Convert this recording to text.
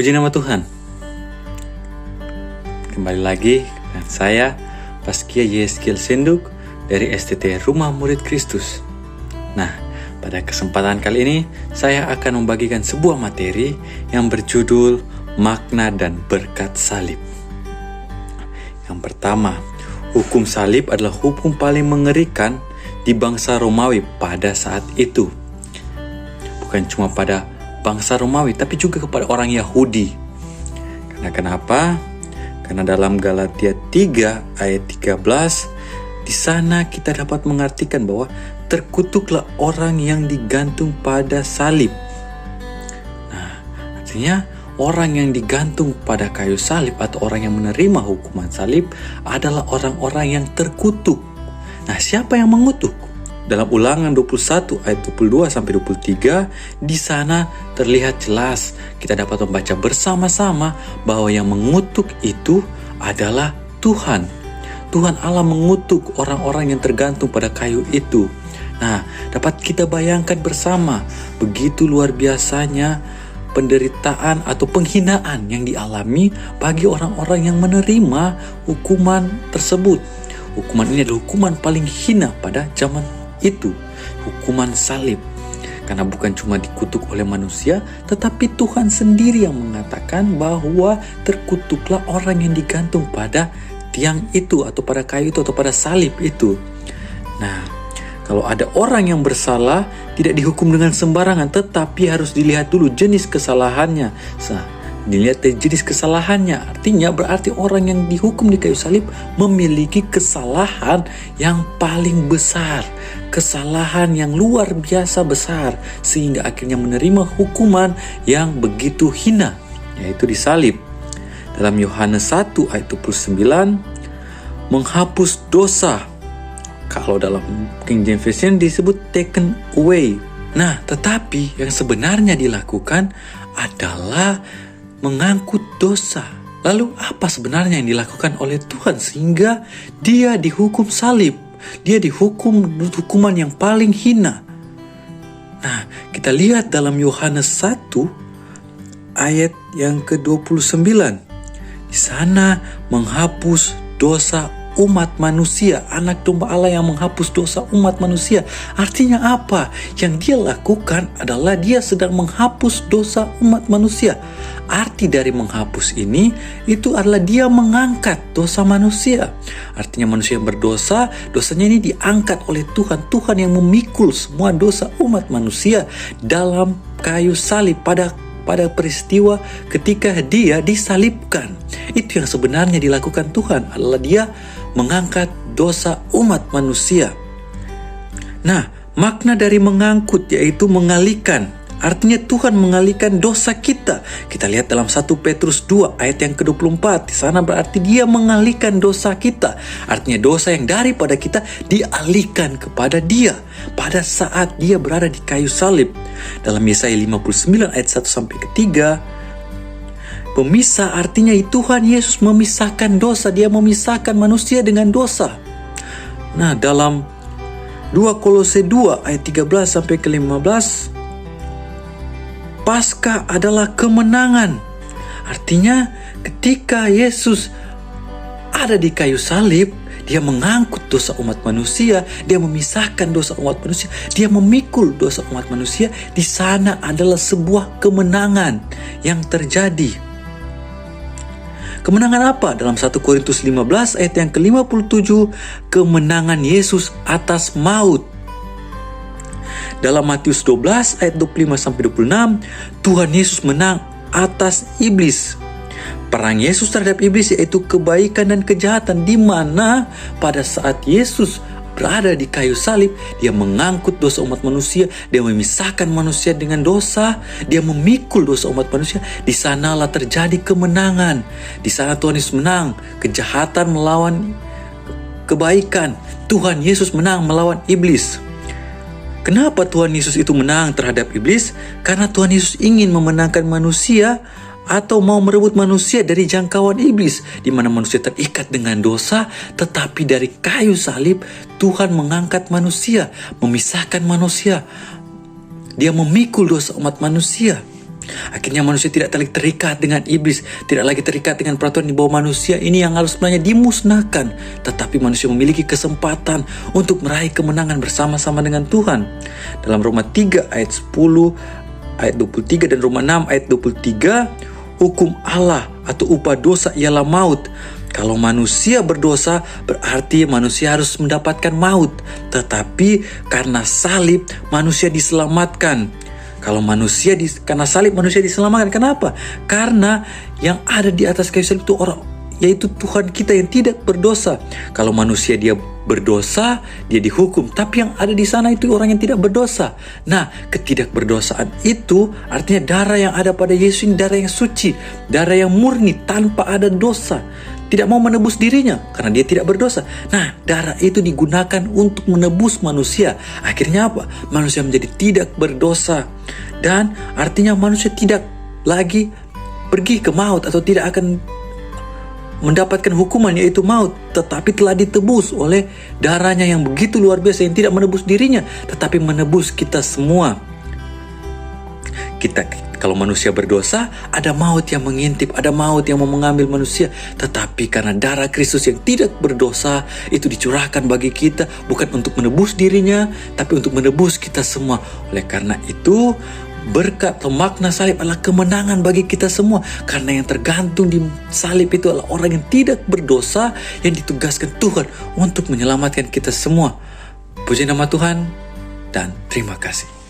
Puji nama Tuhan. Kembali lagi dengan saya, Paskia Yeskiel Senduk dari STT Rumah Murid Kristus. Nah, pada kesempatan kali ini saya akan membagikan sebuah materi yang berjudul Makna dan Berkat Salib. Yang pertama, hukum salib adalah hukum paling mengerikan di bangsa Romawi pada saat itu. Bukan cuma pada bangsa Romawi, tapi juga kepada orang Yahudi. Karena kenapa? Karena dalam Galatia 3 ayat 13, di sana kita dapat mengartikan bahwa terkutuklah orang yang digantung pada salib. Nah, artinya orang yang digantung pada kayu salib atau orang yang menerima hukuman salib adalah orang-orang yang terkutuk. Nah, siapa yang mengutuk? Dalam Ulangan 21 ayat 22 sampai 23, di sana terlihat jelas kita dapat membaca bersama-sama bahwa yang mengutuk itu adalah Tuhan. Tuhan Allah mengutuk orang-orang yang tergantung pada kayu itu. Nah, dapat kita bayangkan bersama begitu luar biasanya penderitaan atau penghinaan yang dialami bagi orang-orang yang menerima hukuman tersebut. Hukuman ini adalah hukuman paling hina pada zaman itu, hukuman salib. Karena bukan cuma dikutuk oleh manusia, tetapi Tuhan sendiri yang mengatakan bahwa terkutuklah orang yang digantung pada tiang itu atau pada kayu itu atau pada salib itu. Nah, kalau ada orang yang bersalah tidak dihukum dengan sembarangan, tetapi harus dilihat dulu jenis kesalahannya. Dilihat dari jenis kesalahannya, artinya berarti orang yang dihukum di kayu salib memiliki kesalahan yang paling besar, kesalahan yang luar biasa besar, sehingga akhirnya menerima hukuman yang begitu hina, yaitu disalib. Dalam Yohanes 1 ayat 29, menghapus dosa. Kalau dalam King James Version disebut taken away. Nah, tetapi yang sebenarnya dilakukan adalah mengangkut dosa. Lalu apa sebenarnya yang dilakukan oleh Tuhan sehingga dia dihukum salib? Dia dihukum hukuman yang paling hina. Nah, kita lihat dalam Yohanes 1 ayat yang ke-29. Di sana menghapus dosa umat manusia, anak domba Allah yang menghapus dosa umat manusia. Artinya apa? Yang dia lakukan adalah dia sedang menghapus dosa umat manusia. Arti dari menghapus ini itu adalah dia mengangkat dosa manusia. Artinya manusia yang berdosa, dosanya ini diangkat oleh Tuhan. Tuhan yang memikul semua dosa umat manusia dalam kayu salib pada peristiwa ketika dia disalibkan. Itu yang sebenarnya dilakukan Tuhan, adalah dia mengangkat dosa umat manusia. Nah, makna dari mengangkut yaitu mengalihkan. Artinya Tuhan mengalihkan dosa kita. Kita lihat dalam 1 Petrus 2 ayat yang ke-24. Di sana berarti dia mengalihkan dosa kita. Artinya dosa yang daripada kita dialihkan kepada dia pada saat dia berada di kayu salib. Dalam Yesaya 59 ayat 1 sampai 3, pemisah artinya Tuhan Yesus memisahkan dosa. Dia memisahkan manusia dengan dosa. Nah, dalam 2 Kolose 2 ayat 13 sampai ke-15, Paskah adalah kemenangan. Artinya ketika Yesus ada di kayu salib, dia mengangkut dosa umat manusia, dia memisahkan dosa umat manusia, dia memikul dosa umat manusia. Di sana adalah sebuah kemenangan yang terjadi. Kemenangan apa? Dalam 1 Korintus 15 ayat yang ke-57, kemenangan Yesus atas maut. Dalam Matius 12 ayat 25 sampai 26, Tuhan Yesus menang atas iblis. Perang Yesus terhadap iblis yaitu kebaikan dan kejahatan, di mana pada saat Yesus berada di kayu salib, dia mengangkut dosa umat manusia, dia memisahkan manusia dengan dosa, dia memikul dosa umat manusia. Di sanalah terjadi kemenangan. Di sana Tuhan Yesus menang kejahatan melawan kebaikan. Tuhan Yesus menang melawan iblis. Kenapa Tuhan Yesus itu menang terhadap iblis? Karena Tuhan Yesus ingin memenangkan manusia atau mau merebut manusia dari jangkauan iblis, di mana manusia terikat dengan dosa. Tetapi dari kayu salib Tuhan mengangkat manusia, memisahkan manusia. Dia memikul dosa umat manusia. Akhirnya manusia tidak lagi terikat dengan iblis, tidak lagi terikat dengan peraturan di bawah manusia ini yang harus sebenarnya dimusnahkan. Tetapi manusia memiliki kesempatan untuk meraih kemenangan bersama-sama dengan Tuhan. Dalam Roma 3 ayat 10, ayat 23 dan Roma 6 ayat 23, hukum Allah atau upah dosa ialah maut. Kalau manusia berdosa, berarti manusia harus mendapatkan maut. Tetapi karena salib, manusia diselamatkan. Karena salib manusia diselamatkan. Kenapa? Karena yang ada di atas kayu salib itu yaitu Tuhan kita yang tidak berdosa. Kalau manusia dia berdosa, dia dihukum. Tapi yang ada di sana itu orang yang tidak berdosa. Nah, ketidakberdosaan itu artinya darah yang ada pada Yesus ini darah yang suci, darah yang murni tanpa ada dosa. Tidak mau menebus dirinya karena dia tidak berdosa. Nah, darah itu digunakan untuk menebus manusia. Akhirnya apa? Manusia menjadi tidak berdosa. Dan artinya manusia tidak lagi pergi ke maut atau tidak akan mendapatkan hukuman yaitu maut, tetapi telah ditebus oleh darahnya yang begitu luar biasa, yang tidak menebus dirinya tetapi menebus kita semua. Kalau manusia berdosa, ada maut yang mengintip, ada maut yang mau mengambil manusia. Tetapi karena darah Kristus yang tidak berdosa itu dicurahkan bagi kita, bukan untuk menebus dirinya, tapi untuk menebus kita semua. Oleh karena itu, berkat atau makna salib adalah kemenangan bagi kita semua. Karena yang tergantung di salib itu adalah orang yang tidak berdosa, yang ditugaskan Tuhan untuk menyelamatkan kita semua. Puji nama Tuhan dan terima kasih.